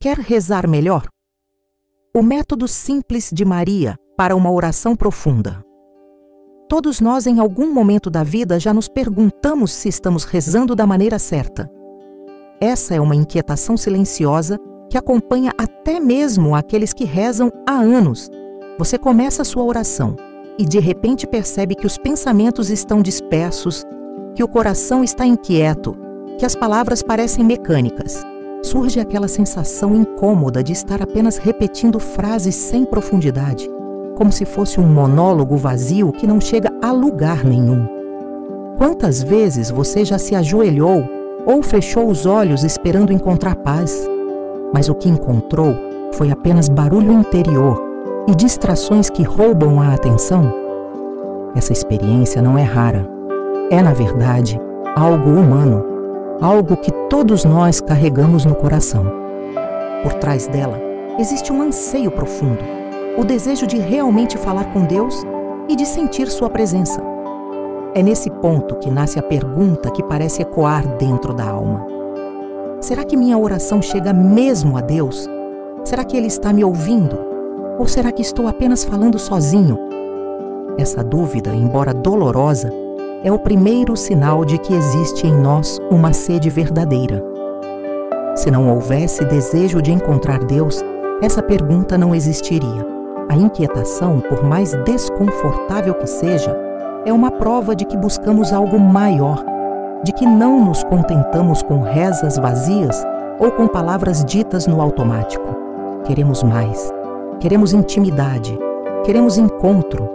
Quer rezar melhor? O método simples de Maria para uma oração profunda. Todos nós, em algum momento da vida, já nos perguntamos se estamos rezando da maneira certa. Essa é uma inquietação silenciosa que acompanha até mesmo aqueles que rezam há anos. Você começa a sua oração e de repente percebe que os pensamentos estão dispersos, que o coração está inquieto, que as palavras parecem mecânicas. Surge aquela sensação incômoda de estar apenas repetindo frases sem profundidade, como se fosse um monólogo vazio que não chega a lugar nenhum. Quantas vezes você já se ajoelhou ou fechou os olhos esperando encontrar paz, mas o que encontrou foi apenas barulho interior e distrações que roubam a atenção? Essa experiência não é rara. É, na verdade, algo humano, algo que todos nós carregamos no coração. Por trás dela, existe um anseio profundo, o desejo de realmente falar com Deus e de sentir sua presença. É nesse ponto que nasce a pergunta que parece ecoar dentro da alma. Será que minha oração chega mesmo a Deus? Será que Ele está me ouvindo? Ou será que estou apenas falando sozinho? Essa dúvida, embora dolorosa, é o primeiro sinal de que existe em nós uma sede verdadeira. Se não houvesse desejo de encontrar Deus, essa pergunta não existiria. A inquietação, por mais desconfortável que seja, é uma prova de que buscamos algo maior, de que não nos contentamos com rezas vazias ou com palavras ditas no automático. Queremos mais, queremos intimidade, queremos encontro.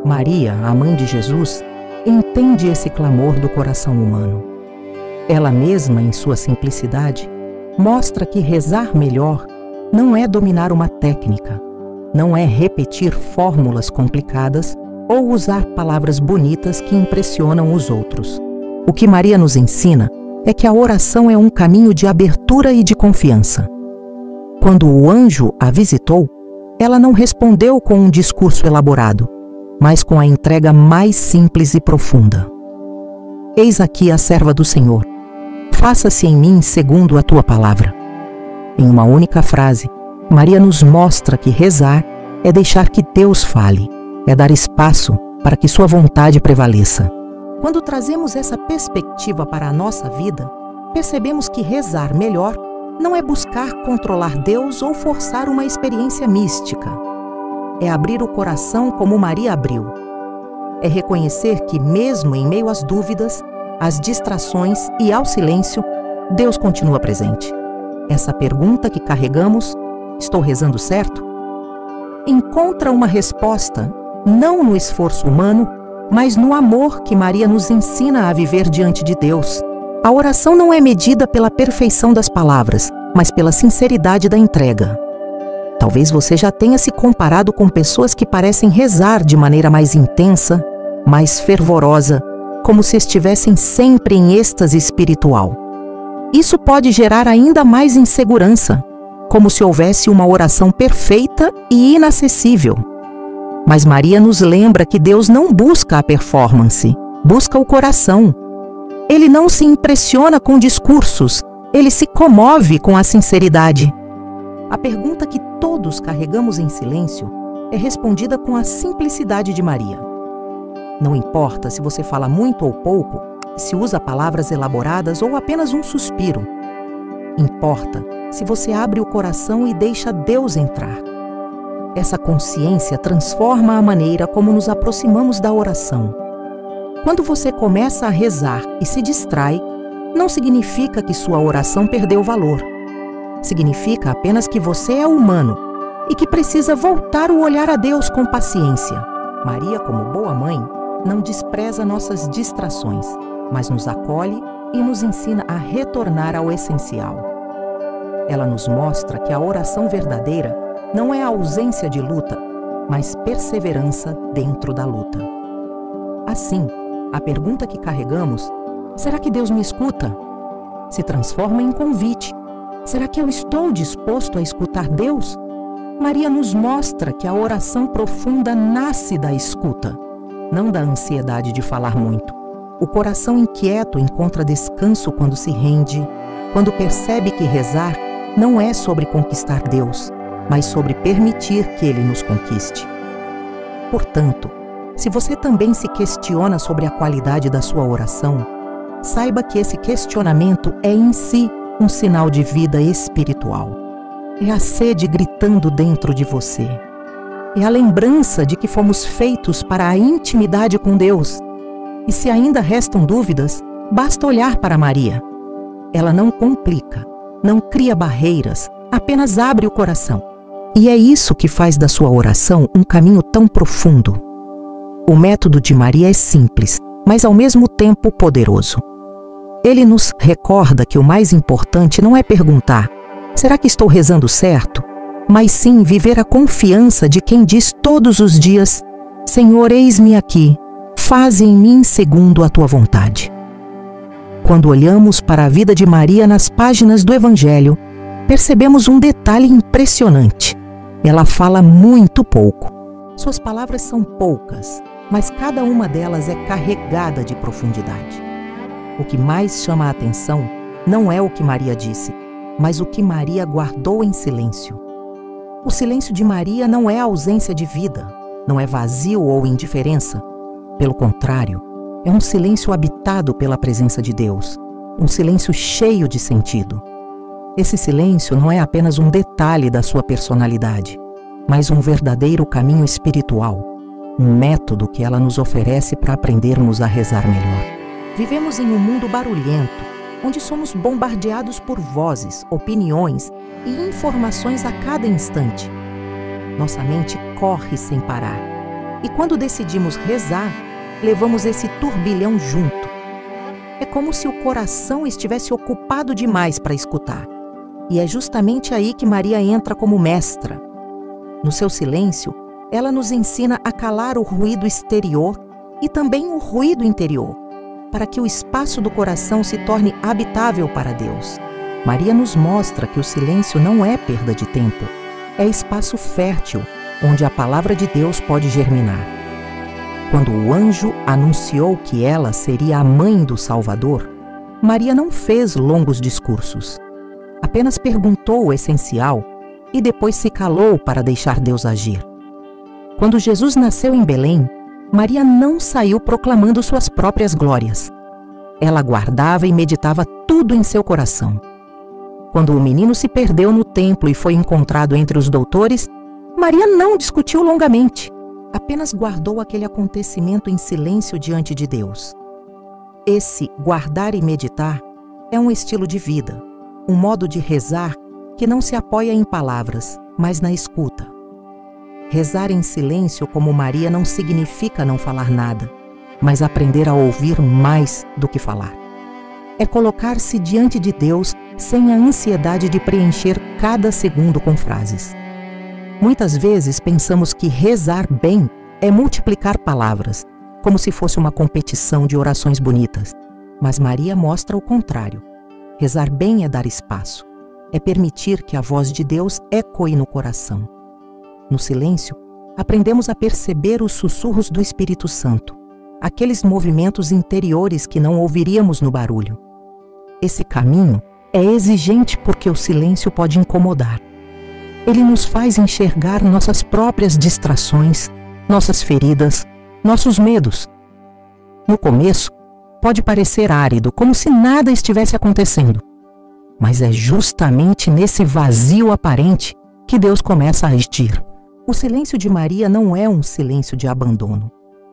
Maria, a mãe de Jesus, entende esse clamor do coração humano. Ela mesma, em sua simplicidade, mostra que rezar melhor não é dominar uma técnica, não é repetir fórmulas complicadas ou usar palavras bonitas que impressionam os outros. O que Maria nos ensina é que a oração é um caminho de abertura e de confiança. Quando o anjo a visitou, ela não respondeu com um discurso elaborado, mas com a entrega mais simples e profunda. Eis aqui a serva do Senhor. Faça-se em mim segundo a tua palavra. Em uma única frase, Maria nos mostra que rezar é deixar que Deus fale, é dar espaço para que sua vontade prevaleça. Quando trazemos essa perspectiva para a nossa vida, percebemos que rezar melhor não é buscar controlar Deus ou forçar uma experiência mística. É abrir o coração como Maria abriu. É reconhecer que, mesmo em meio às dúvidas, às distrações e ao silêncio, Deus continua presente. Essa pergunta que carregamos, estou rezando certo? Encontra uma resposta, não no esforço humano, mas no amor que Maria nos ensina a viver diante de Deus. A oração não é medida pela perfeição das palavras, mas pela sinceridade da entrega. Talvez você já tenha se comparado com pessoas que parecem rezar de maneira mais intensa, mais fervorosa, como se estivessem sempre em êxtase espiritual. Isso pode gerar ainda mais insegurança, como se houvesse uma oração perfeita e inacessível. Mas Maria nos lembra que Deus não busca a performance, busca o coração. Ele não se impressiona com discursos, ele se comove com a sinceridade. A pergunta que todos carregamos em silêncio é respondida com a simplicidade de Maria. Não importa se você fala muito ou pouco, se usa palavras elaboradas ou apenas um suspiro. Importa se você abre o coração e deixa Deus entrar. Essa consciência transforma a maneira como nos aproximamos da oração. Quando você começa a rezar e se distrai, não significa que sua oração perdeu valor. Significa apenas que você é humano e que precisa voltar o olhar a Deus com paciência. Maria, como boa mãe, não despreza nossas distrações, mas nos acolhe e nos ensina a retornar ao essencial. Ela nos mostra que a oração verdadeira não é a ausência de luta, mas perseverança dentro da luta. Assim, a pergunta que carregamos, será que Deus me escuta? Se transforma em convite. Será que eu estou disposto a escutar Deus? Maria nos mostra que a oração profunda nasce da escuta, não da ansiedade de falar muito. O coração inquieto encontra descanso quando se rende, quando percebe que rezar não é sobre conquistar Deus, mas sobre permitir que Ele nos conquiste. Portanto, se você também se questiona sobre a qualidade da sua oração, saiba que esse questionamento é em si um sinal de vida espiritual. É a sede gritando dentro de você. É a lembrança de que fomos feitos para a intimidade com Deus. E se ainda restam dúvidas, basta olhar para Maria. Ela não complica, não cria barreiras, apenas abre o coração. E é isso que faz da sua oração um caminho tão profundo. O método de Maria é simples, mas ao mesmo tempo poderoso. Ele nos recorda que o mais importante não é perguntar: será que estou rezando certo? Mas sim viver a confiança de quem diz todos os dias: Senhor, eis-me aqui, faze em mim segundo a tua vontade. Quando olhamos para a vida de Maria nas páginas do Evangelho, percebemos um detalhe impressionante. Ela fala muito pouco. Suas palavras são poucas, mas cada uma delas é carregada de profundidade. O que mais chama a atenção não é o que Maria disse, mas o que Maria guardou em silêncio. O silêncio de Maria não é ausência de vida, não é vazio ou indiferença. Pelo contrário, é um silêncio habitado pela presença de Deus, um silêncio cheio de sentido. Esse silêncio não é apenas um detalhe da sua personalidade, mas um verdadeiro caminho espiritual, um método que ela nos oferece para aprendermos a rezar melhor. Vivemos em um mundo barulhento, onde somos bombardeados por vozes, opiniões e informações a cada instante. Nossa mente corre sem parar. E quando decidimos rezar, levamos esse turbilhão junto. É como se o coração estivesse ocupado demais para escutar. E é justamente aí que Maria entra como mestra. No seu silêncio, ela nos ensina a calar o ruído exterior e também o ruído interior, para que o espaço do coração se torne habitável para Deus. Maria nos mostra que o silêncio não é perda de tempo, é espaço fértil, onde a palavra de Deus pode germinar. Quando o anjo anunciou que ela seria a mãe do Salvador, Maria não fez longos discursos. Apenas perguntou o essencial e depois se calou para deixar Deus agir. Quando Jesus nasceu em Belém, Maria não saiu proclamando suas próprias glórias. Ela guardava e meditava tudo em seu coração. Quando o menino se perdeu no templo e foi encontrado entre os doutores, Maria não discutiu longamente, apenas guardou aquele acontecimento em silêncio diante de Deus. Esse guardar e meditar é um estilo de vida, um modo de rezar que não se apoia em palavras, mas na escuta. Rezar em silêncio como Maria não significa não falar nada, mas aprender a ouvir mais do que falar. É colocar-se diante de Deus sem a ansiedade de preencher cada segundo com frases. Muitas vezes pensamos que rezar bem é multiplicar palavras, como se fosse uma competição de orações bonitas. Mas Maria mostra o contrário. Rezar bem é dar espaço, é permitir que a voz de Deus ecoe no coração. No silêncio, aprendemos a perceber os sussurros do Espírito Santo, aqueles movimentos interiores que não ouviríamos no barulho. Esse caminho é exigente porque o silêncio pode incomodar. Ele nos faz enxergar nossas próprias distrações, nossas feridas, nossos medos. No começo, pode parecer árido, como se nada estivesse acontecendo. Mas é justamente nesse vazio aparente que Deus começa a agir. O silêncio de Maria não é um silêncio de abandono,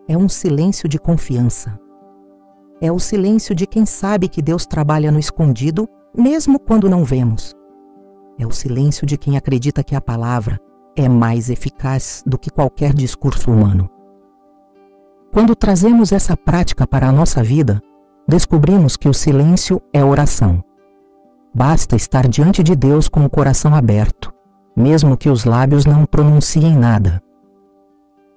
é um silêncio de confiança. É o silêncio de quem sabe que Deus trabalha no escondido, mesmo quando não vemos. É o silêncio de quem acredita que a palavra é mais eficaz do que qualquer discurso humano. Quando trazemos essa prática para a nossa vida, descobrimos que o silêncio é oração. Basta estar diante de Deus com o coração aberto, mesmo que os lábios não pronunciem nada.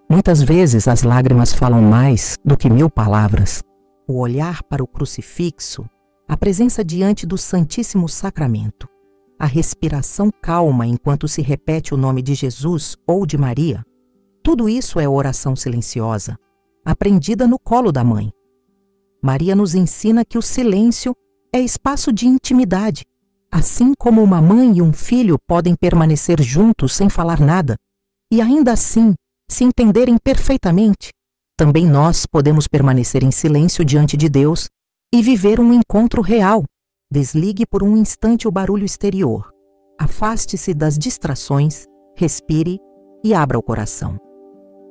Muitas vezes as lágrimas falam mais do que 1000 palavras. O olhar para o crucifixo, a presença diante do Santíssimo Sacramento, a respiração calma enquanto se repete o nome de Jesus ou de Maria, tudo isso é oração silenciosa, aprendida no colo da mãe. Maria nos ensina que o silêncio é espaço de intimidade, Assim como uma mãe e um filho podem permanecer juntos sem falar nada, e ainda assim se entenderem perfeitamente, também nós podemos permanecer em silêncio diante de Deus e viver um encontro real. Desligue por um instante o barulho exterior. Afaste-se das distrações, respire e abra o coração.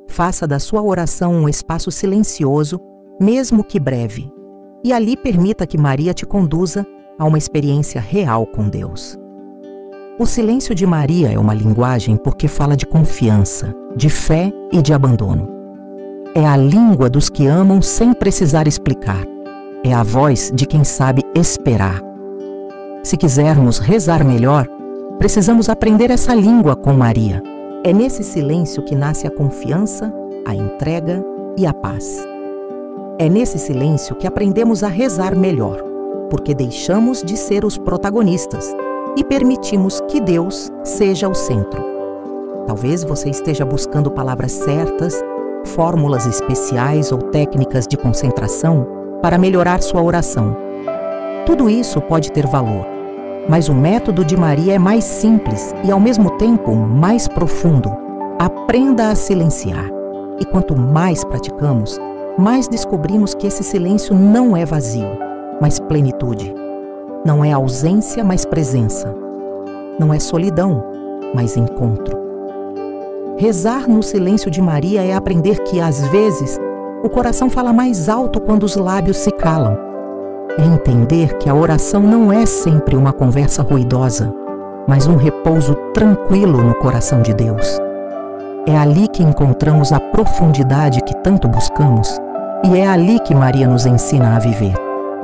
Faça da sua oração um espaço silencioso, mesmo que breve, e ali permita que Maria te conduza a uma experiência real com Deus. O silêncio de Maria é uma linguagem porque fala de confiança, de fé e de abandono. É a língua dos que amam sem precisar explicar. É a voz de quem sabe esperar. Se quisermos rezar melhor, precisamos aprender essa língua com Maria. É nesse silêncio que nasce a confiança, a entrega e a paz. É nesse silêncio que aprendemos a rezar melhor, porque deixamos de ser os protagonistas e permitimos que Deus seja o centro. Talvez você esteja buscando palavras certas, fórmulas especiais ou técnicas de concentração para melhorar sua oração. Tudo isso pode ter valor, mas o método de Maria é mais simples e, ao mesmo tempo, mais profundo. Aprenda a silenciar. E quanto mais praticamos, mais descobrimos que esse silêncio não é vazio, mas plenitude. Não é ausência, mas presença. Não é solidão, mas encontro. Rezar no silêncio de Maria é aprender que, às vezes, o coração fala mais alto quando os lábios se calam. É entender que a oração não é sempre uma conversa ruidosa, mas um repouso tranquilo no coração de Deus. É ali que encontramos a profundidade que tanto buscamos, e é ali que Maria nos ensina a viver.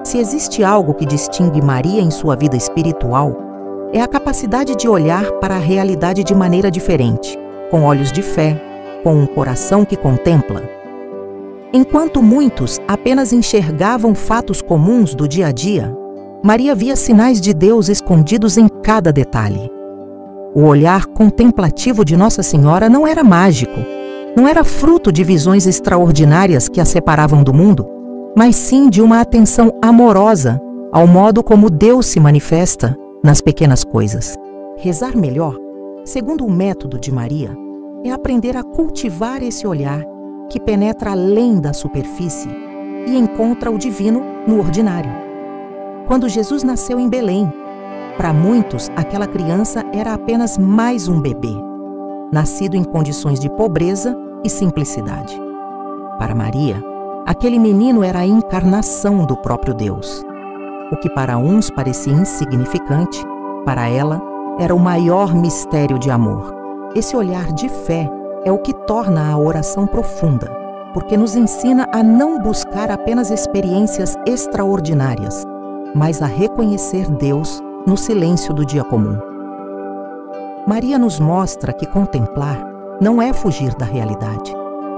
Se existe algo que distingue Maria em sua vida espiritual, é a capacidade de olhar para a realidade de maneira diferente, com olhos de fé, com um coração que contempla. Enquanto muitos apenas enxergavam fatos comuns do dia a dia, Maria via sinais de Deus escondidos em cada detalhe. O olhar contemplativo de Nossa Senhora não era mágico, não era fruto de visões extraordinárias que a separavam do mundo, mas sim de uma atenção amorosa ao modo como Deus se manifesta nas pequenas coisas. Rezar melhor, segundo o método de Maria, é aprender a cultivar esse olhar que penetra além da superfície e encontra o divino no ordinário. Quando Jesus nasceu em Belém, para muitos aquela criança era apenas mais um bebê, nascido em condições de pobreza e simplicidade. Para Maria, aquele menino era a encarnação do próprio Deus. O que para uns parecia insignificante, para ela era o maior mistério de amor. Esse olhar de fé é o que torna a oração profunda, porque nos ensina a não buscar apenas experiências extraordinárias, mas a reconhecer Deus no silêncio do dia comum. Maria nos mostra que contemplar não é fugir da realidade,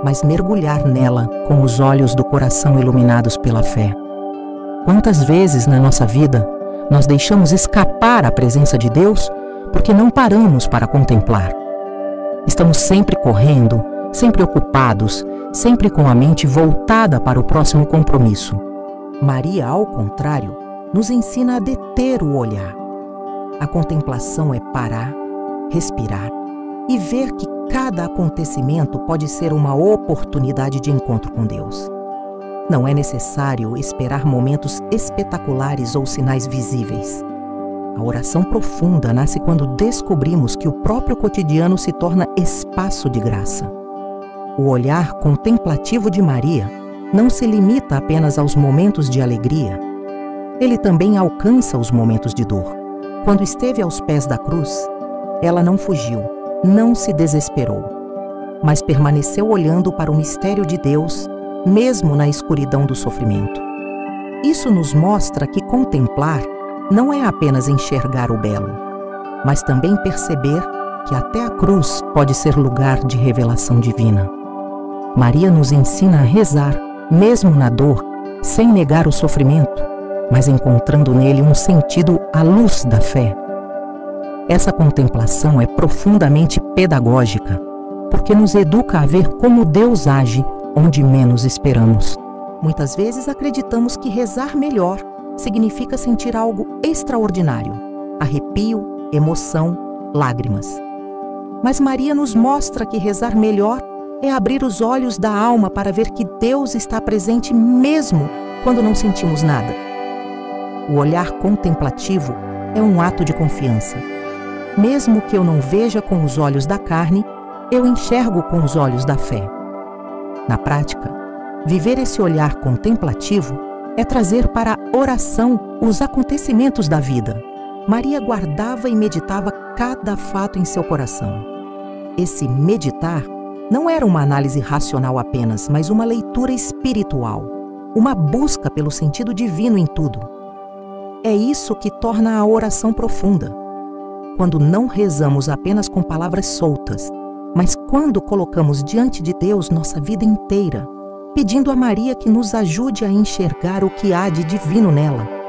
mas mergulhar nela com os olhos do coração iluminados pela fé. Quantas vezes na nossa vida nós deixamos escapar a presença de Deus porque não paramos para contemplar? Estamos sempre correndo, sempre ocupados, sempre com a mente voltada para o próximo compromisso. Maria, ao contrário, nos ensina a deter o olhar. A contemplação é parar, respirar e ver que cada acontecimento pode ser uma oportunidade de encontro com Deus. Não é necessário esperar momentos espetaculares ou sinais visíveis. A oração profunda nasce quando descobrimos que o próprio cotidiano se torna espaço de graça. O olhar contemplativo de Maria não se limita apenas aos momentos de alegria. Ele também alcança os momentos de dor. Quando esteve aos pés da cruz, ela não fugiu, não se desesperou, mas permaneceu olhando para o mistério de Deus, mesmo na escuridão do sofrimento. Isso nos mostra que contemplar não é apenas enxergar o belo, mas também perceber que até a cruz pode ser lugar de revelação divina. Maria nos ensina a rezar, mesmo na dor, sem negar o sofrimento, mas encontrando nele um sentido à luz da fé. Essa contemplação é profundamente pedagógica, porque nos educa a ver como Deus age onde menos esperamos. Muitas vezes acreditamos que rezar melhor significa sentir algo extraordinário, arrepio, emoção, lágrimas. Mas Maria nos mostra que rezar melhor é abrir os olhos da alma para ver que Deus está presente mesmo quando não sentimos nada. O olhar contemplativo é um ato de confiança. Mesmo que eu não veja com os olhos da carne, eu enxergo com os olhos da fé. Na prática, viver esse olhar contemplativo é trazer para a oração os acontecimentos da vida. Maria guardava e meditava cada fato em seu coração. Esse meditar não era uma análise racional apenas, mas uma leitura espiritual, uma busca pelo sentido divino em tudo. É isso que torna a oração profunda. Quando não rezamos apenas com palavras soltas, mas quando colocamos diante de Deus nossa vida inteira, pedindo a Maria que nos ajude a enxergar o que há de divino nela.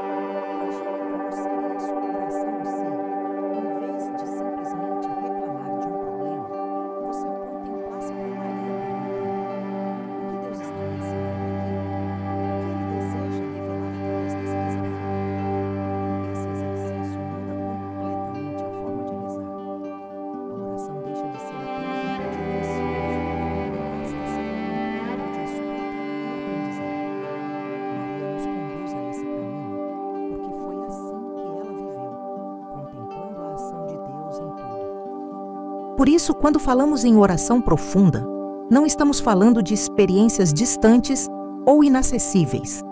Por isso, quando falamos em oração profunda, não estamos falando de experiências distantes ou inacessíveis.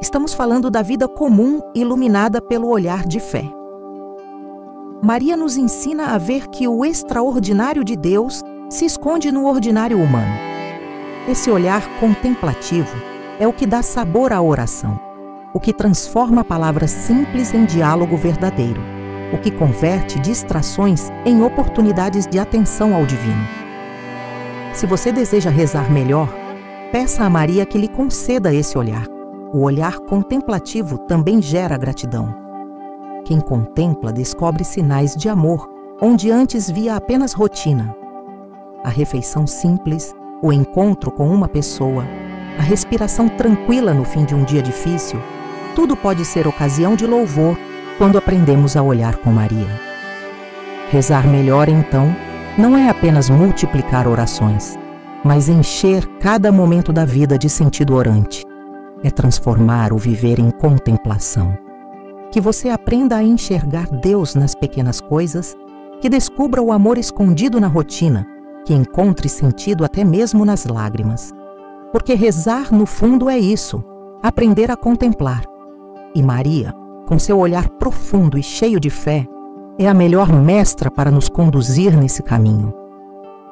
Estamos falando da vida comum iluminada pelo olhar de fé. Maria nos ensina a ver que o extraordinário de Deus se esconde no ordinário humano. Esse olhar contemplativo é o que dá sabor à oração, o que transforma palavras simples em diálogo verdadeiro, o que converte distrações em oportunidades de atenção ao divino. Se você deseja rezar melhor, peça a Maria que lhe conceda esse olhar. O olhar contemplativo também gera gratidão. Quem contempla descobre sinais de amor, onde antes via apenas rotina. A refeição simples, o encontro com uma pessoa, a respiração tranquila no fim de um dia difícil, tudo pode ser ocasião de louvor quando aprendemos a olhar com Maria. Rezar melhor, então, não é apenas multiplicar orações, mas encher cada momento da vida de sentido orante. É transformar o viver em contemplação. Que você aprenda a enxergar Deus nas pequenas coisas, que descubra o amor escondido na rotina, que encontre sentido até mesmo nas lágrimas. Porque rezar, no fundo, é isso, aprender a contemplar. E Maria, com seu olhar profundo e cheio de fé, é a melhor mestra para nos conduzir nesse caminho.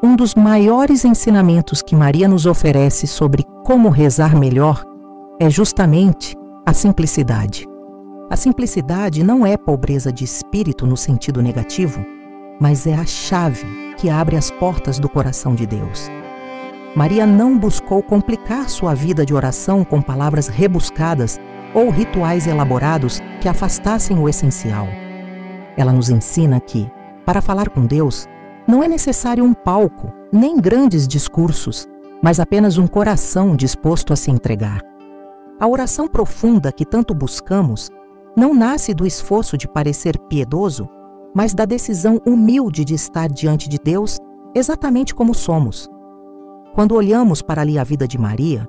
Um dos maiores ensinamentos que Maria nos oferece sobre como rezar melhor é justamente a simplicidade. A simplicidade não é pobreza de espírito no sentido negativo, mas é a chave que abre as portas do coração de Deus. Maria não buscou complicar sua vida de oração com palavras rebuscadas ou rituais elaborados que afastassem o essencial. Ela nos ensina que, para falar com Deus, não é necessário um palco, nem grandes discursos, mas apenas um coração disposto a se entregar. A oração profunda que tanto buscamos não nasce do esforço de parecer piedoso, mas da decisão humilde de estar diante de Deus exatamente como somos. Quando olhamos para ali a vida de Maria,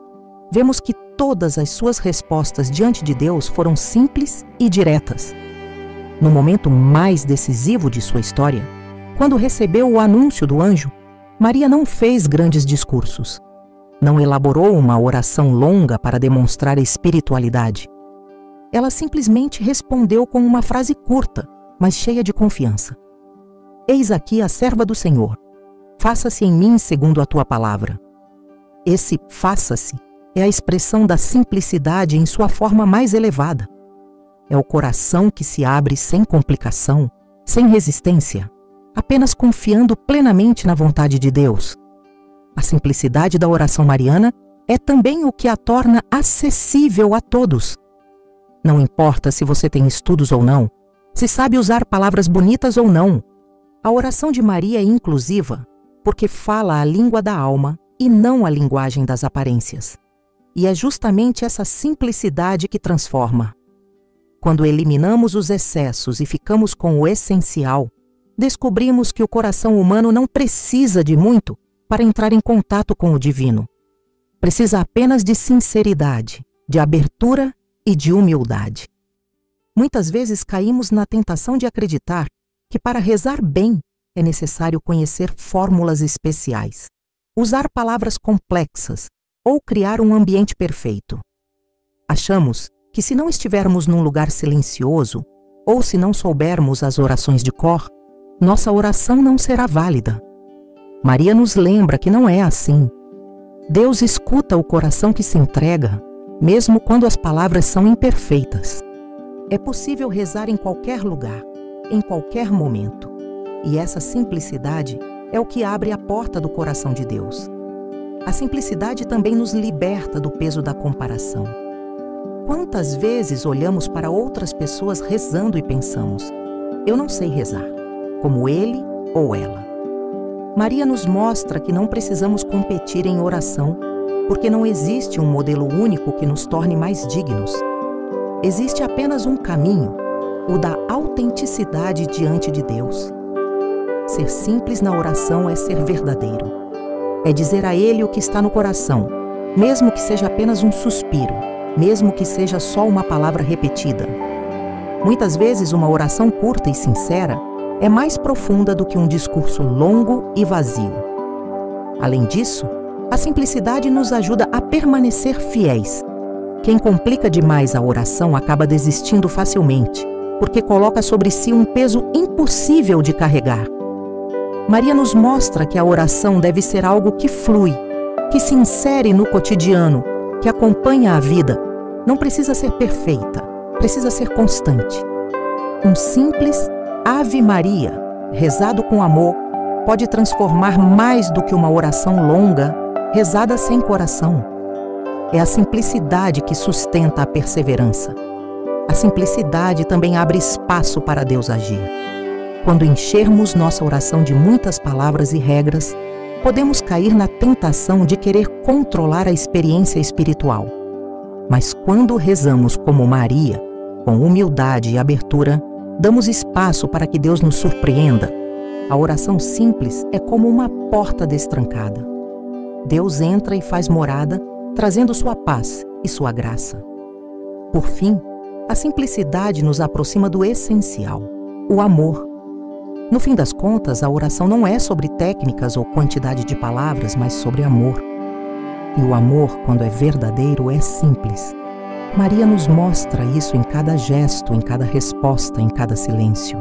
vemos que todas as suas respostas diante de Deus foram simples e diretas. No momento mais decisivo de sua história, quando recebeu o anúncio do anjo, Maria não fez grandes discursos. Não elaborou uma oração longa para demonstrar espiritualidade. Ela simplesmente respondeu com uma frase curta, mas cheia de confiança. Eis aqui a serva do Senhor. Faça-se em mim segundo a tua palavra. Esse faça-se é a expressão da simplicidade em sua forma mais elevada. É o coração que se abre sem complicação, sem resistência, apenas confiando plenamente na vontade de Deus. A simplicidade da oração mariana é também o que a torna acessível a todos. Não importa se você tem estudos ou não, se sabe usar palavras bonitas ou não. A oração de Maria é inclusiva porque fala a língua da alma e não a linguagem das aparências. E é justamente essa simplicidade que transforma. Quando eliminamos os excessos e ficamos com o essencial, descobrimos que o coração humano não precisa de muito para entrar em contato com o divino. Precisa apenas de sinceridade, de abertura e de humildade. Muitas vezes caímos na tentação de acreditar que para rezar bem é necessário conhecer fórmulas especiais, usar palavras complexas ou criar um ambiente perfeito. Achamos que se não estivermos num lugar silencioso ou se não soubermos as orações de cor, nossa oração não será válida. Maria nos lembra que não é assim. Deus escuta o coração que se entrega, mesmo quando as palavras são imperfeitas. É possível rezar em qualquer lugar, em qualquer momento. E essa simplicidade é o que abre a porta do coração de Deus. A simplicidade também nos liberta do peso da comparação. Quantas vezes olhamos para outras pessoas rezando e pensamos: eu não sei rezar, como ele ou ela. Maria nos mostra que não precisamos competir em oração, porque não existe um modelo único que nos torne mais dignos. Existe apenas um caminho, o da autenticidade diante de Deus. Ser simples na oração é ser verdadeiro. É dizer a Ele o que está no coração, mesmo que seja apenas um suspiro, mesmo que seja só uma palavra repetida. Muitas vezes uma oração curta e sincera é mais profunda do que um discurso longo e vazio. Além disso, a simplicidade nos ajuda a permanecer fiéis. Quem complica demais a oração acaba desistindo facilmente, porque coloca sobre si um peso impossível de carregar. Maria nos mostra que a oração deve ser algo que flui, que se insere no cotidiano, que acompanha a vida. Não precisa ser perfeita, precisa ser constante. Um simples Ave Maria, rezado com amor, pode transformar mais do que uma oração longa, rezada sem coração. É a simplicidade que sustenta a perseverança. A simplicidade também abre espaço para Deus agir. Quando enchermos nossa oração de muitas palavras e regras, podemos cair na tentação de querer controlar a experiência espiritual. Mas quando rezamos como Maria, com humildade e abertura, damos espaço para que Deus nos surpreenda. A oração simples é como uma porta destrancada. Deus entra e faz morada, trazendo sua paz e sua graça. Por fim, a simplicidade nos aproxima do essencial, o amor. No fim das contas, a oração não é sobre técnicas ou quantidade de palavras, mas sobre amor. E o amor, quando é verdadeiro, é simples. Maria nos mostra isso em cada gesto, em cada resposta, em cada silêncio.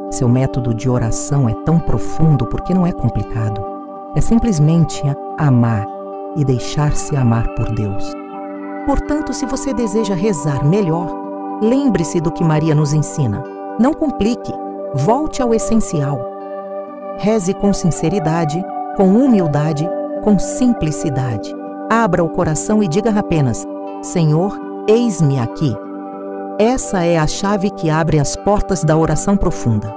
Seu método de oração é tão profundo porque não é complicado. É simplesmente amar e deixar-se amar por Deus. Portanto, se você deseja rezar melhor, lembre-se do que Maria nos ensina. Não complique, volte ao essencial. Reze com sinceridade, com humildade, com simplicidade. Abra o coração e diga apenas: Senhor, eis-me aqui. Essa é a chave que abre as portas da oração profunda.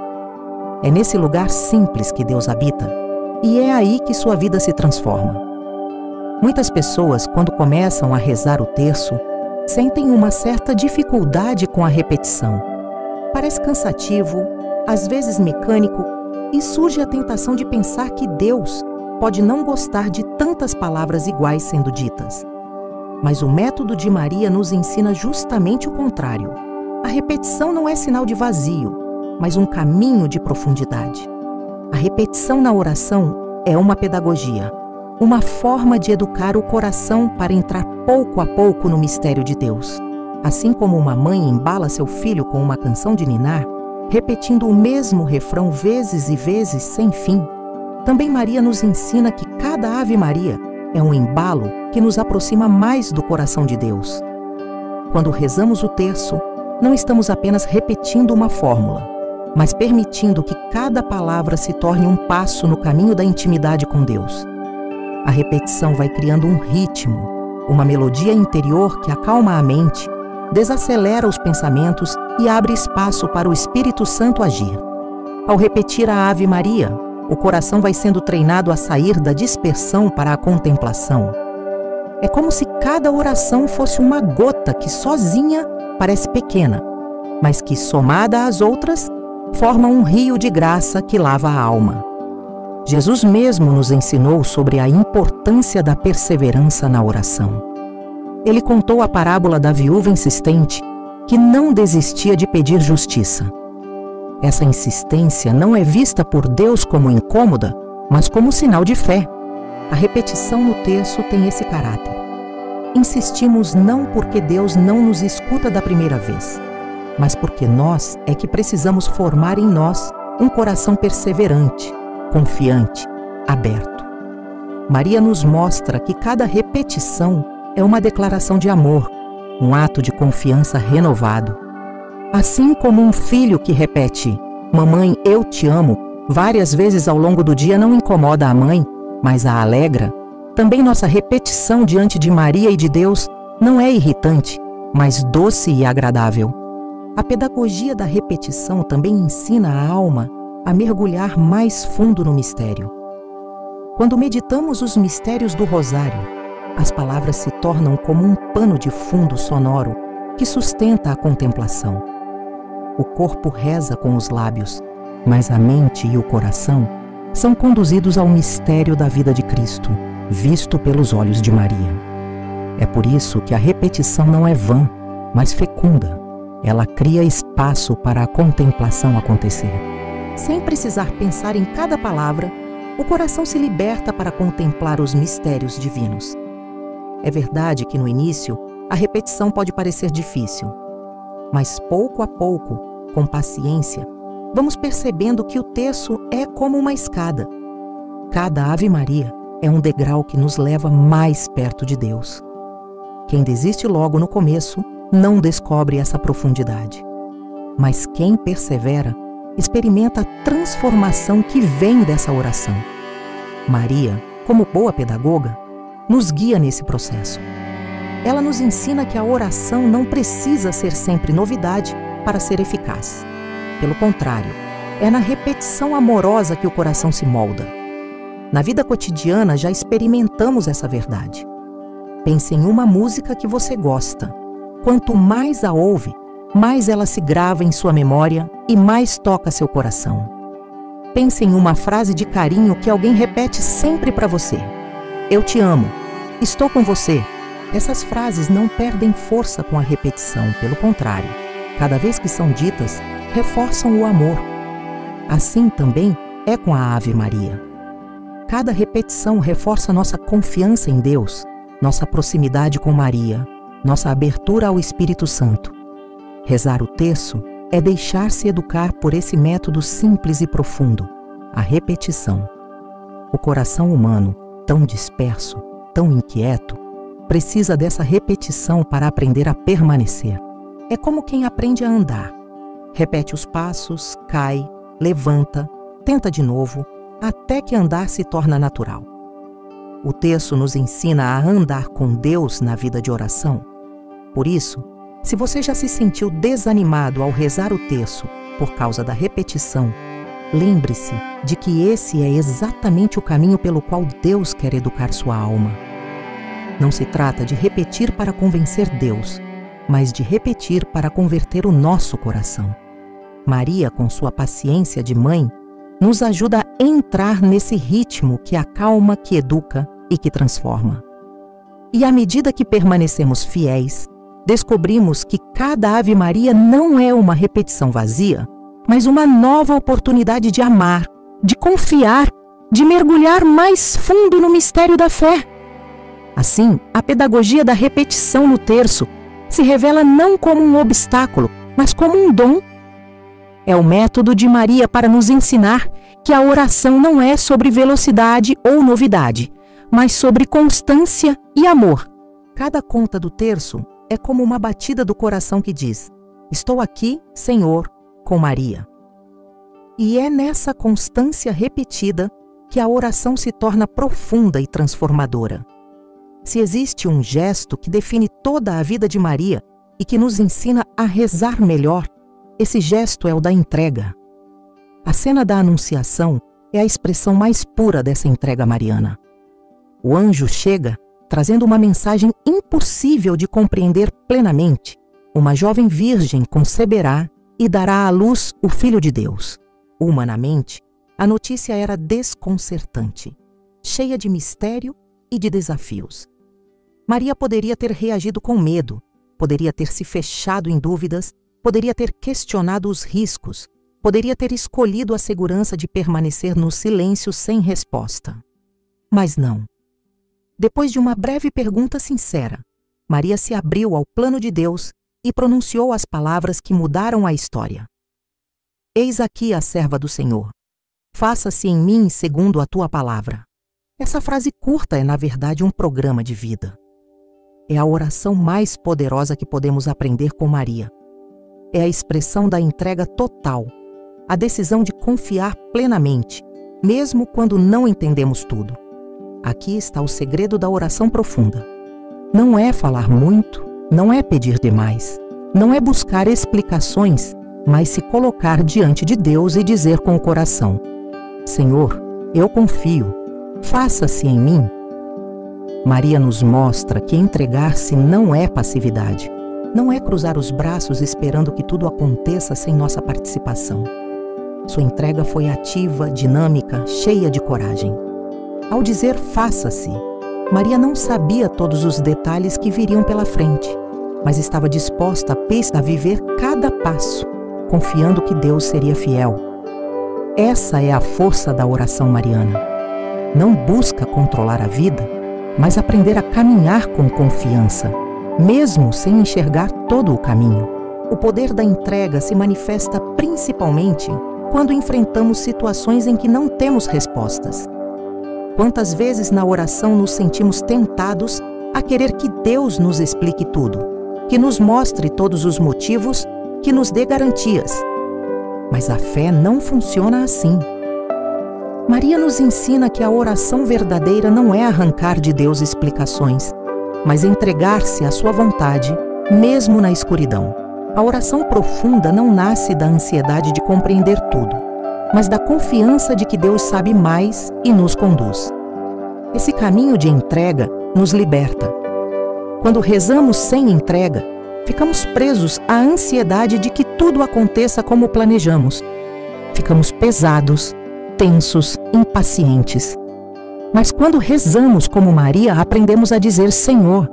É nesse lugar simples que Deus habita, e é aí que sua vida se transforma. Muitas pessoas, quando começam a rezar o terço, sentem uma certa dificuldade com a repetição. Parece cansativo, às vezes mecânico, e surge a tentação de pensar que Deus pode não gostar de tantas palavras iguais sendo ditas. Mas o método de Maria nos ensina justamente o contrário. A repetição não é sinal de vazio, mas um caminho de profundidade. A repetição na oração é uma pedagogia, uma forma de educar o coração para entrar pouco a pouco no mistério de Deus. Assim como uma mãe embala seu filho com uma canção de ninar, repetindo o mesmo refrão vezes e vezes sem fim, também Maria nos ensina que cada Ave Maria é um embalo que nos aproxima mais do coração de Deus. Quando rezamos o terço, não estamos apenas repetindo uma fórmula, mas permitindo que cada palavra se torne um passo no caminho da intimidade com Deus. A repetição vai criando um ritmo, uma melodia interior que acalma a mente, desacelera os pensamentos e abre espaço para o Espírito Santo agir. Ao repetir a Ave Maria, o coração vai sendo treinado a sair da dispersão para a contemplação. É como se cada oração fosse uma gota que sozinha parece pequena, mas que, somada às outras, forma um rio de graça que lava a alma. Jesus mesmo nos ensinou sobre a importância da perseverança na oração. Ele contou a parábola da viúva insistente que não desistia de pedir justiça. Essa insistência não é vista por Deus como incômoda, mas como sinal de fé. A repetição no texto tem esse caráter. Insistimos não porque Deus não nos escuta da primeira vez, mas porque nós é que precisamos formar em nós um coração perseverante, confiante, aberto. Maria nos mostra que cada repetição é uma declaração de amor, um ato de confiança renovado. Assim como um filho que repete "Mamãe, eu te amo" várias vezes ao longo do dia não incomoda a mãe, mas a alegra, também nossa repetição diante de Maria e de Deus não é irritante, mas doce e agradável. A pedagogia da repetição também ensina a alma a mergulhar mais fundo no mistério. Quando meditamos os mistérios do Rosário, as palavras se tornam como um pano de fundo sonoro que sustenta a contemplação. O corpo reza com os lábios, mas a mente e o coração são conduzidos ao mistério da vida de Cristo, visto pelos olhos de Maria. É por isso que a repetição não é vã, mas fecunda. Ela cria espaço para a contemplação acontecer. Sem precisar pensar em cada palavra, o coração se liberta para contemplar os mistérios divinos. É verdade que no início, a repetição pode parecer difícil, mas pouco a pouco, com paciência, vamos percebendo que o texto é como uma escada. Cada Ave Maria é um degrau que nos leva mais perto de Deus. Quem desiste logo no começo não descobre essa profundidade. Mas quem persevera experimenta a transformação que vem dessa oração. Maria, como boa pedagoga, nos guia nesse processo. Ela nos ensina que a oração não precisa ser sempre novidade para ser eficaz. Pelo contrário, é na repetição amorosa que o coração se molda. Na vida cotidiana já experimentamos essa verdade. Pense em uma música que você gosta. Quanto mais a ouve, mais ela se grava em sua memória e mais toca seu coração. Pense em uma frase de carinho que alguém repete sempre para você. Eu te amo. Estou com você. Essas frases não perdem força com a repetição, pelo contrário. Cada vez que são ditas, reforçam o amor. Assim também é com a Ave Maria. Cada repetição reforça nossa confiança em Deus, nossa proximidade com Maria, nossa abertura ao Espírito Santo. Rezar o terço é deixar-se educar por esse método simples e profundo, a repetição. O coração humano, tão disperso, tão inquieto, precisa dessa repetição para aprender a permanecer. É como quem aprende a andar. Repete os passos, cai, levanta, tenta de novo, até que andar se torna natural. O texto nos ensina a andar com Deus na vida de oração. Por isso, se você já se sentiu desanimado ao rezar o terço por causa da repetição, lembre-se de que esse é exatamente o caminho pelo qual Deus quer educar sua alma. Não se trata de repetir para convencer Deus, mas de repetir para converter o nosso coração. Maria, com sua paciência de mãe, nos ajuda a entrar nesse ritmo que acalma, que educa e que transforma. E à medida que permanecemos fiéis, descobrimos que cada Ave Maria não é uma repetição vazia, mas uma nova oportunidade de amar, de confiar, de mergulhar mais fundo no mistério da fé. Assim, a pedagogia da repetição no terço se revela não como um obstáculo, mas como um dom. É o método de Maria para nos ensinar que a oração não é sobre velocidade ou novidade, mas sobre constância e amor. Cada conta do terço é como uma batida do coração que diz: estou aqui, Senhor, com Maria. E é nessa constância repetida que a oração se torna profunda e transformadora. Se existe um gesto que define toda a vida de Maria e que nos ensina a rezar melhor, esse gesto é o da entrega. A cena da Anunciação é a expressão mais pura dessa entrega mariana. O anjo chega trazendo uma mensagem impossível de compreender plenamente, Uma jovem virgem conceberá e dará à luz o Filho de Deus. Humanamente, a notícia era desconcertante, cheia de mistério e de desafios. Maria poderia ter reagido com medo, poderia ter se fechado em dúvidas, poderia ter questionado os riscos, poderia ter escolhido a segurança de permanecer no silêncio sem resposta. Mas não. Depois de uma breve pergunta sincera, Maria se abriu ao plano de Deus e pronunciou as palavras que mudaram a história. Eis aqui a serva do Senhor. Faça-se em mim segundo a tua palavra. Essa frase curta é, na verdade, um programa de vida. É a oração mais poderosa que podemos aprender com Maria. É a expressão da entrega total, a decisão de confiar plenamente, mesmo quando não entendemos tudo. Aqui está o segredo da oração profunda. Não é falar muito, não é pedir demais, não é buscar explicações, mas se colocar diante de Deus e dizer com o coração: Senhor, eu confio, faça-se em mim. Maria nos mostra que entregar-se não é passividade, não é cruzar os braços esperando que tudo aconteça sem nossa participação. Sua entrega foi ativa, dinâmica, cheia de coragem. Ao dizer faça-se, Maria não sabia todos os detalhes que viriam pela frente, mas estava disposta a viver cada passo, confiando que Deus seria fiel. Essa é a força da oração mariana. Não busca controlar a vida, mas aprender a caminhar com confiança, mesmo sem enxergar todo o caminho. O poder da entrega se manifesta principalmente quando enfrentamos situações em que não temos respostas. Quantas vezes na oração nos sentimos tentados a querer que Deus nos explique tudo, que nos mostre todos os motivos, que nos dê garantias. Mas a fé não funciona assim. Maria nos ensina que a oração verdadeira não é arrancar de Deus explicações, mas entregar-se à sua vontade, mesmo na escuridão. A oração profunda não nasce da ansiedade de compreender tudo, mas da confiança de que Deus sabe mais e nos conduz. Esse caminho de entrega nos liberta. Quando rezamos sem entrega, ficamos presos à ansiedade de que tudo aconteça como planejamos. Ficamos pesados, tensos, impacientes. Mas quando rezamos como Maria, aprendemos a dizer: Senhor,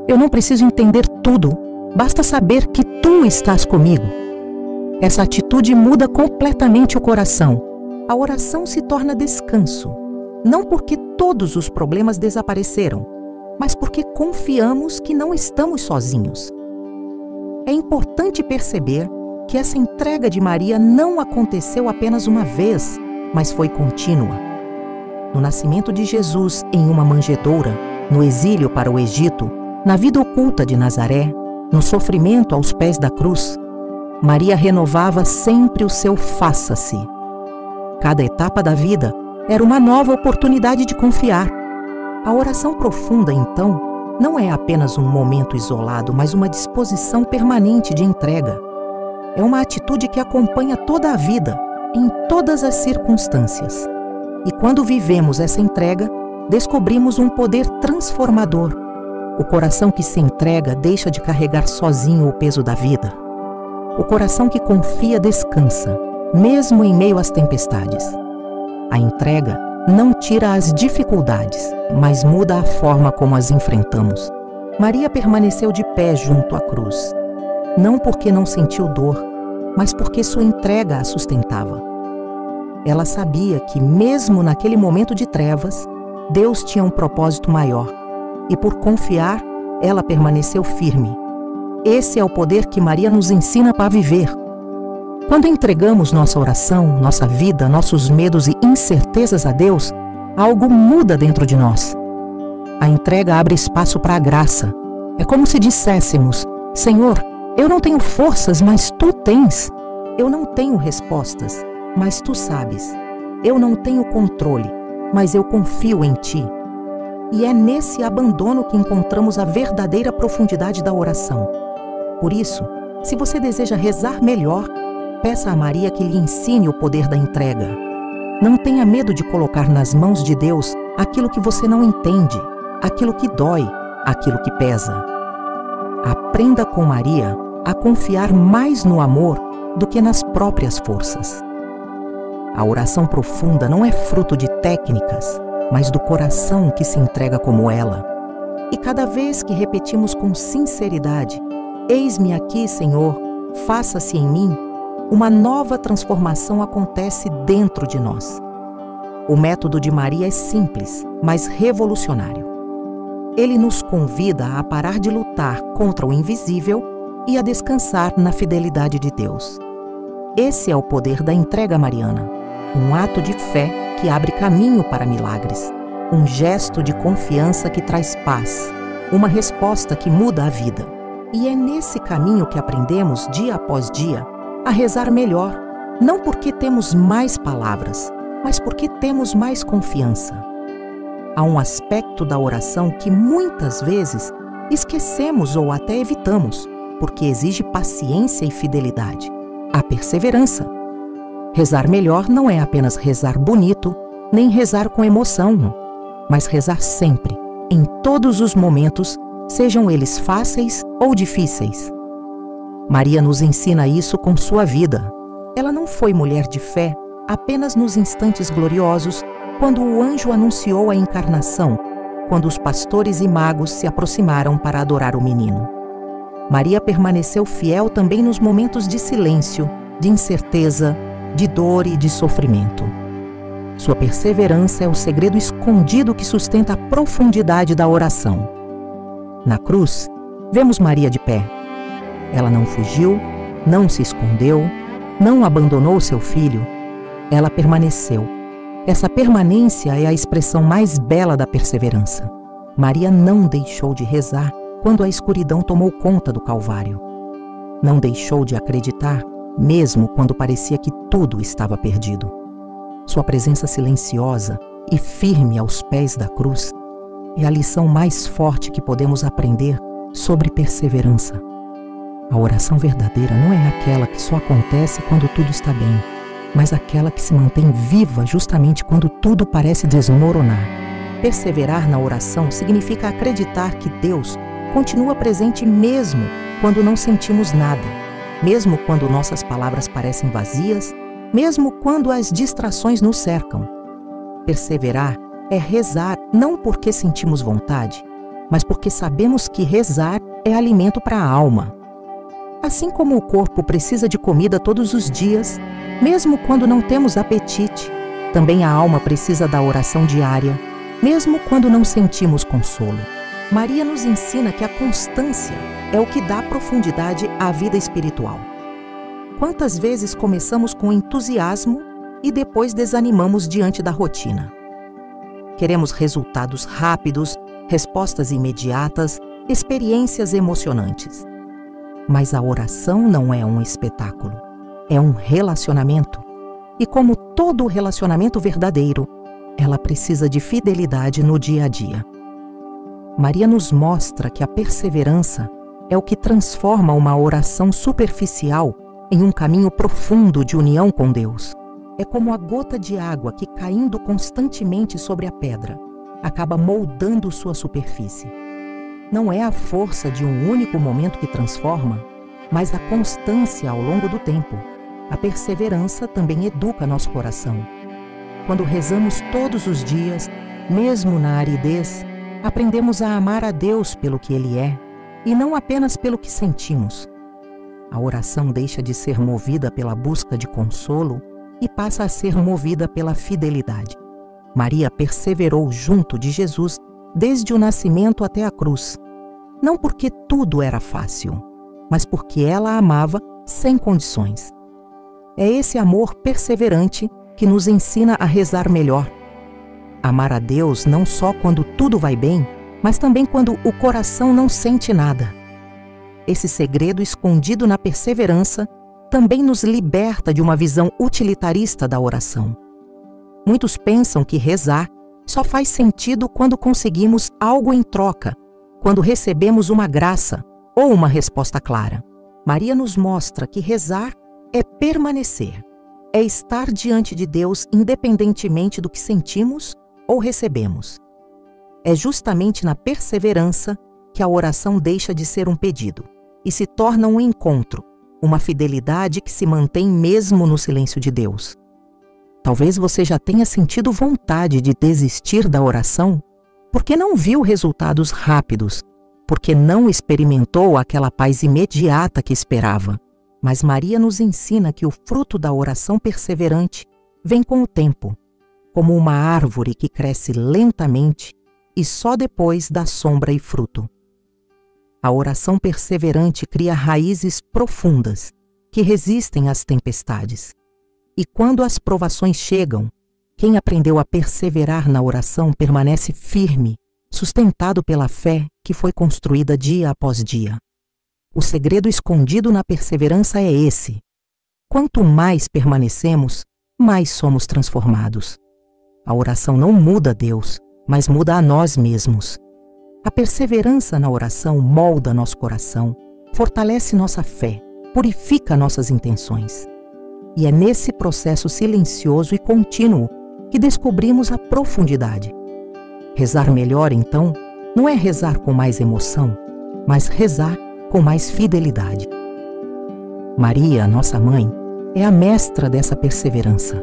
eu não preciso entender tudo, basta saber que Tu estás comigo. Essa atitude muda completamente o coração. A oração se torna descanso, não porque todos os problemas desapareceram, mas porque confiamos que não estamos sozinhos. É importante perceber que essa entrega de Maria não aconteceu apenas uma vez, mas foi contínua. No nascimento de Jesus em uma manjedoura, no exílio para o Egito, na vida oculta de Nazaré, no sofrimento aos pés da cruz, Maria renovava sempre o seu faça-se. Cada etapa da vida era uma nova oportunidade de confiar. A oração profunda, então, não é apenas um momento isolado, mas uma disposição permanente de entrega. É uma atitude que acompanha toda a vida, em todas as circunstâncias. E quando vivemos essa entrega, descobrimos um poder transformador. O coração que se entrega deixa de carregar sozinho o peso da vida. O coração que confia descansa, mesmo em meio às tempestades. A entrega não tira as dificuldades, mas muda a forma como as enfrentamos. Maria permaneceu de pé junto à cruz, não porque não sentiu dor, mas porque sua entrega a sustentava. Ela sabia que, mesmo naquele momento de trevas, Deus tinha um propósito maior, e por confiar, ela permaneceu firme. Esse é o poder que Maria nos ensina para viver. Quando entregamos nossa oração, nossa vida, nossos medos e incertezas a Deus, algo muda dentro de nós. A entrega abre espaço para a graça. É como se disséssemos: Senhor, eu não tenho forças, mas Tu tens. Eu não tenho respostas, mas Tu sabes. Eu não tenho controle, mas eu confio em Ti. E é nesse abandono que encontramos a verdadeira profundidade da oração. Por isso, se você deseja rezar melhor, peça a Maria que lhe ensine o poder da entrega. Não tenha medo de colocar nas mãos de Deus aquilo que você não entende, aquilo que dói, aquilo que pesa. Aprenda com Maria a confiar mais no amor do que nas próprias forças. A oração profunda não é fruto de técnicas, mas do coração que se entrega como ela. E cada vez que repetimos com sinceridade: "Eis-me aqui, Senhor, faça-se em mim", uma nova transformação acontece dentro de nós. O método de Maria é simples, mas revolucionário. Ele nos convida a parar de lutar contra o invisível e a descansar na fidelidade de Deus. Esse é o poder da entrega mariana, um ato de fé que abre caminho para milagres, um gesto de confiança que traz paz, uma resposta que muda a vida. E é nesse caminho que aprendemos, dia após dia, a rezar melhor, não porque temos mais palavras, mas porque temos mais confiança. Há um aspecto da oração que muitas vezes esquecemos ou até evitamos, porque exige paciência e fidelidade: a perseverança. Rezar melhor não é apenas rezar bonito, nem rezar com emoção, mas rezar sempre, em todos os momentos, sejam eles fáceis ou difíceis. Maria nos ensina isso com sua vida. Ela não foi mulher de fé apenas nos instantes gloriosos, quando o anjo anunciou a encarnação, quando os pastores e magos se aproximaram para adorar o menino. Maria permaneceu fiel também nos momentos de silêncio, de incerteza, de dor e de sofrimento. Sua perseverança é o segredo escondido que sustenta a profundidade da oração. Na cruz, vemos Maria de pé. Ela não fugiu, não se escondeu, não abandonou seu filho. Ela permaneceu. Essa permanência é a expressão mais bela da perseverança. Maria não deixou de rezar quando a escuridão tomou conta do Calvário. Não deixou de acreditar, mesmo quando parecia que tudo estava perdido. Sua presença silenciosa e firme aos pés da cruz é a lição mais forte que podemos aprender sobre perseverança. A oração verdadeira não é aquela que só acontece quando tudo está bem, mas aquela que se mantém viva justamente quando tudo parece desmoronar. Perseverar na oração significa acreditar que Deus continua presente mesmo quando não sentimos nada, mesmo quando nossas palavras parecem vazias, mesmo quando as distrações nos cercam. Perseverar é rezar não porque sentimos vontade, mas porque sabemos que rezar é alimento para a alma. Assim como o corpo precisa de comida todos os dias, mesmo quando não temos apetite, também a alma precisa da oração diária, mesmo quando não sentimos consolo. Maria nos ensina que a constância é o que dá profundidade à vida espiritual. Quantas vezes começamos com entusiasmo e depois desanimamos diante da rotina? Queremos resultados rápidos, respostas imediatas, experiências emocionantes. Mas a oração não é um espetáculo, é um relacionamento. E como todo relacionamento verdadeiro, ela precisa de fidelidade no dia a dia. Maria nos mostra que a perseverança é o que transforma uma oração superficial em um caminho profundo de união com Deus. É como a gota de água que, caindo constantemente sobre a pedra, acaba moldando sua superfície. Não é a força de um único momento que transforma, mas a constância ao longo do tempo. A perseverança também educa nosso coração. Quando rezamos todos os dias, mesmo na aridez, aprendemos a amar a Deus pelo que Ele é, e não apenas pelo que sentimos. A oração deixa de ser movida pela busca de consolo e passa a ser movida pela fidelidade. Maria perseverou junto de Jesus desde o nascimento até a cruz, não porque tudo era fácil, mas porque ela amava sem condições. É esse amor perseverante que nos ensina a rezar melhor. Amar a Deus não só quando tudo vai bem, mas também quando o coração não sente nada. Esse segredo escondido na perseverança também nos liberta de uma visão utilitarista da oração. Muitos pensam que rezar só faz sentido quando conseguimos algo em troca, quando recebemos uma graça ou uma resposta clara. Maria nos mostra que rezar é permanecer, é estar diante de Deus independentemente do que sentimos ou recebemos. É justamente na perseverança que a oração deixa de ser um pedido e se torna um encontro, uma fidelidade que se mantém mesmo no silêncio de Deus. Talvez você já tenha sentido vontade de desistir da oração porque não viu resultados rápidos, porque não experimentou aquela paz imediata que esperava. Mas Maria nos ensina que o fruto da oração perseverante vem com o tempo, como uma árvore que cresce lentamente e só depois dá sombra e fruto. A oração perseverante cria raízes profundas que resistem às tempestades. E quando as provações chegam, quem aprendeu a perseverar na oração permanece firme, sustentado pela fé que foi construída dia após dia. O segredo escondido na perseverança é esse: quanto mais permanecemos, mais somos transformados. A oração não muda Deus, mas muda a nós mesmos. A perseverança na oração molda nosso coração, fortalece nossa fé, purifica nossas intenções. E é nesse processo silencioso e contínuo que descobrimos a profundidade. Rezar melhor, então, não é rezar com mais emoção, mas rezar com mais fidelidade. Maria, nossa mãe, é a mestra dessa perseverança.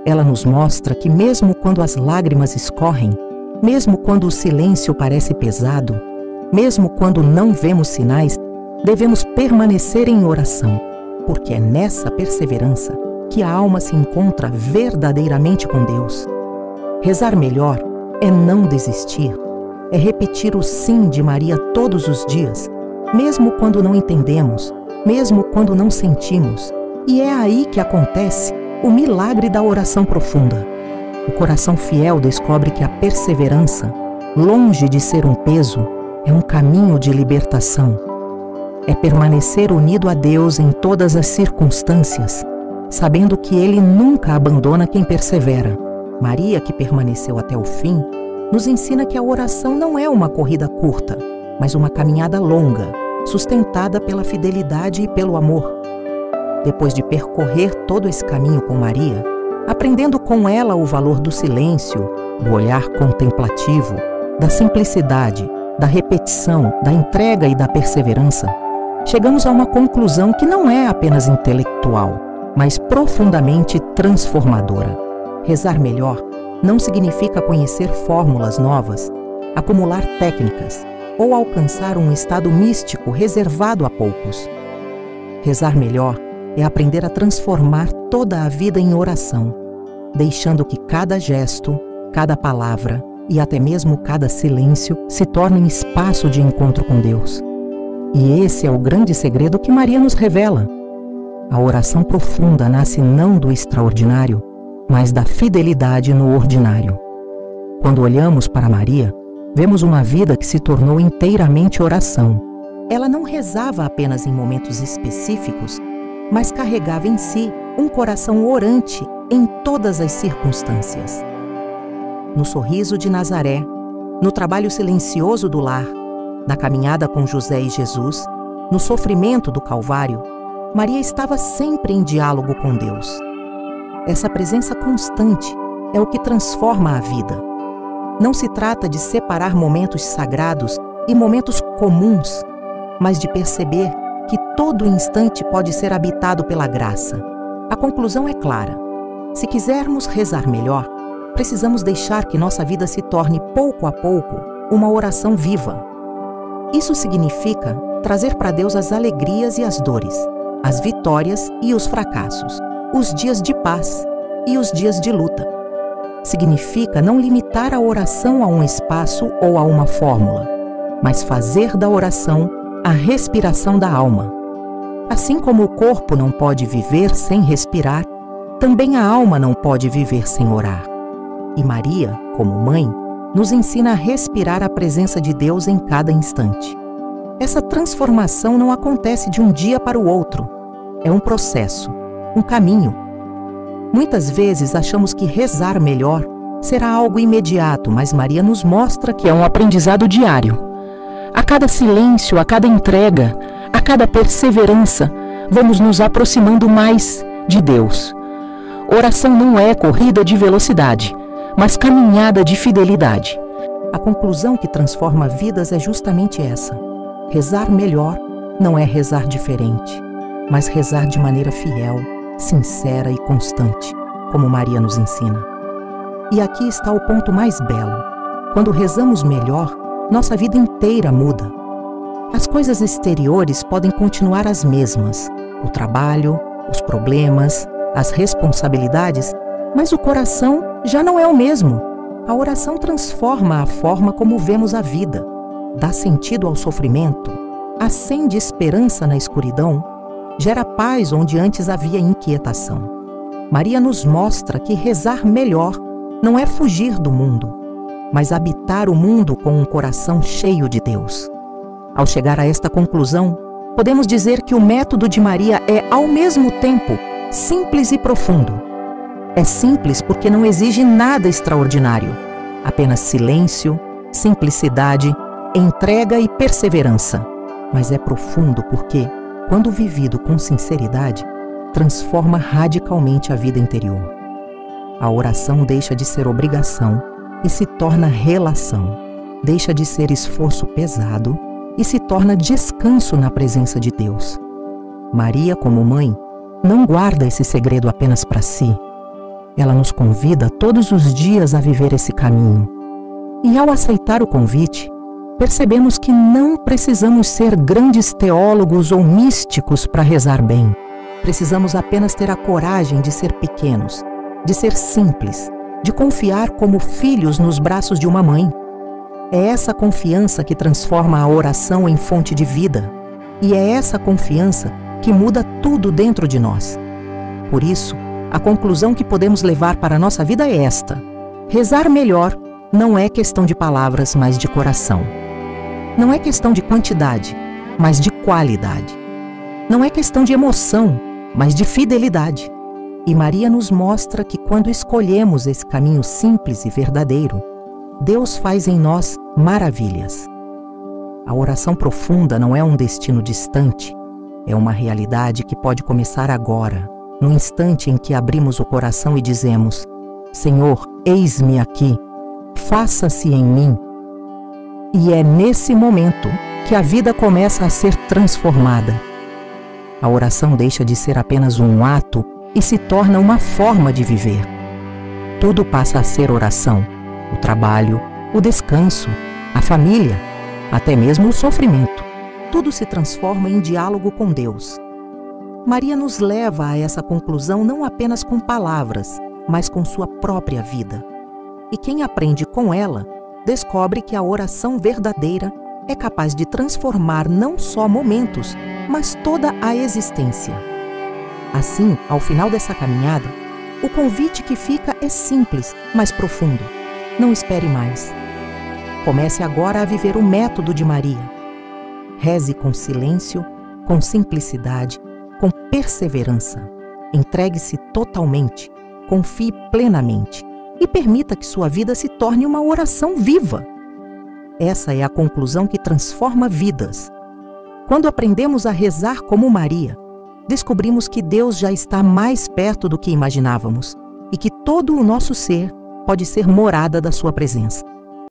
Ela nos mostra que mesmo quando as lágrimas escorrem, mesmo quando o silêncio parece pesado, mesmo quando não vemos sinais, devemos permanecer em oração, porque é nessa perseverança que a alma se encontra verdadeiramente com Deus. Rezar melhor é não desistir, é repetir o sim de Maria todos os dias, mesmo quando não entendemos, mesmo quando não sentimos. E é aí que acontece o milagre da oração profunda. O coração fiel descobre que a perseverança, longe de ser um peso, é um caminho de libertação. É permanecer unido a Deus em todas as circunstâncias, sabendo que Ele nunca abandona quem persevera. Maria, que permaneceu até o fim, nos ensina que a oração não é uma corrida curta, mas uma caminhada longa, sustentada pela fidelidade e pelo amor. Depois de percorrer todo esse caminho com Maria, aprendendo com ela o valor do silêncio, do olhar contemplativo, da simplicidade, da repetição, da entrega e da perseverança, chegamos a uma conclusão que não é apenas intelectual, mas profundamente transformadora. Rezar melhor não significa conhecer fórmulas novas, acumular técnicas ou alcançar um estado místico reservado a poucos. Rezar melhor é aprender a transformar toda a vida em oração, deixando que cada gesto, cada palavra e até mesmo cada silêncio se tornem espaço de encontro com Deus. E esse é o grande segredo que Maria nos revela. A oração profunda nasce não do extraordinário, mas da fidelidade no ordinário. Quando olhamos para Maria, vemos uma vida que se tornou inteiramente oração. Ela não rezava apenas em momentos específicos, mas carregava em si um coração orante em todas as circunstâncias. No sorriso de Nazaré, no trabalho silencioso do lar, na caminhada com José e Jesus, no sofrimento do Calvário, Maria estava sempre em diálogo com Deus. Essa presença constante é o que transforma a vida. Não se trata de separar momentos sagrados e momentos comuns, mas de perceber que todo instante pode ser habitado pela graça. A conclusão é clara. Se quisermos rezar melhor, precisamos deixar que nossa vida se torne pouco a pouco uma oração viva. Isso significa trazer para Deus as alegrias e as dores, as vitórias e os fracassos, os dias de paz e os dias de luta. Significa não limitar a oração a um espaço ou a uma fórmula, mas fazer da oração a respiração da alma. Assim como o corpo não pode viver sem respirar, também a alma não pode viver sem orar. E Maria, como mãe, nos ensina a respirar a presença de Deus em cada instante. Essa transformação não acontece de um dia para o outro. É um processo, um caminho. Muitas vezes achamos que rezar melhor será algo imediato, mas Maria nos mostra que é um aprendizado diário. A cada silêncio, a cada entrega, a cada perseverança, vamos nos aproximando mais de Deus. Oração não é corrida de velocidade, mas caminhada de fidelidade. A conclusão que transforma vidas é justamente essa. Rezar melhor não é rezar diferente, mas rezar de maneira fiel, sincera e constante, como Maria nos ensina. E aqui está o ponto mais belo. Quando rezamos melhor, nossa vida inteira muda. As coisas exteriores podem continuar as mesmas, o trabalho, os problemas, as responsabilidades, mas o coração já não é o mesmo. A oração transforma a forma como vemos a vida, dá sentido ao sofrimento, acende esperança na escuridão, gera paz onde antes havia inquietação. Maria nos mostra que rezar melhor não é fugir do mundo, mas habitar o mundo com um coração cheio de Deus. Ao chegar a esta conclusão, podemos dizer que o método de Maria é, ao mesmo tempo, simples e profundo. É simples porque não exige nada extraordinário, apenas silêncio, simplicidade, entrega e perseverança. Mas é profundo porque, quando vivido com sinceridade, transforma radicalmente a vida interior. A oração deixa de ser obrigação e se torna relação, deixa de ser esforço pesado e se torna descanso na presença de Deus. Maria, como mãe, não guarda esse segredo apenas para si. Ela nos convida todos os dias a viver esse caminho. E ao aceitar o convite, percebemos que não precisamos ser grandes teólogos ou místicos para rezar bem. Precisamos apenas ter a coragem de ser pequenos, de ser simples, de confiar como filhos nos braços de uma mãe. É essa confiança que transforma a oração em fonte de vida. E é essa confiança que muda tudo dentro de nós. Por isso, a conclusão que podemos levar para a nossa vida é esta: rezar melhor não é questão de palavras, mas de coração. Não é questão de quantidade, mas de qualidade. Não é questão de emoção, mas de fidelidade. E Maria nos mostra que quando escolhemos esse caminho simples e verdadeiro, Deus faz em nós maravilhas. A oração profunda não é um destino distante, é uma realidade que pode começar agora, no instante em que abrimos o coração e dizemos: Senhor, eis-me aqui, faça-se em mim. E é nesse momento que a vida começa a ser transformada. A oração deixa de ser apenas um ato e se torna uma forma de viver. Tudo passa a ser oração: o trabalho, o descanso, a família, até mesmo o sofrimento. Tudo se transforma em diálogo com Deus. Maria nos leva a essa conclusão não apenas com palavras, mas com sua própria vida. E quem aprende com ela, descobre que a oração verdadeira é capaz de transformar não só momentos, mas toda a existência. Assim, ao final dessa caminhada, o convite que fica é simples, mas profundo. Não espere mais. Comece agora a viver o método de Maria. Reze com silêncio, com simplicidade, com perseverança. Entregue-se totalmente, confie plenamente e permita que sua vida se torne uma oração viva. Essa é a conclusão que transforma vidas. Quando aprendemos a rezar como Maria, descobrimos que Deus já está mais perto do que imaginávamos e que todo o nosso ser pode ser morada da sua presença.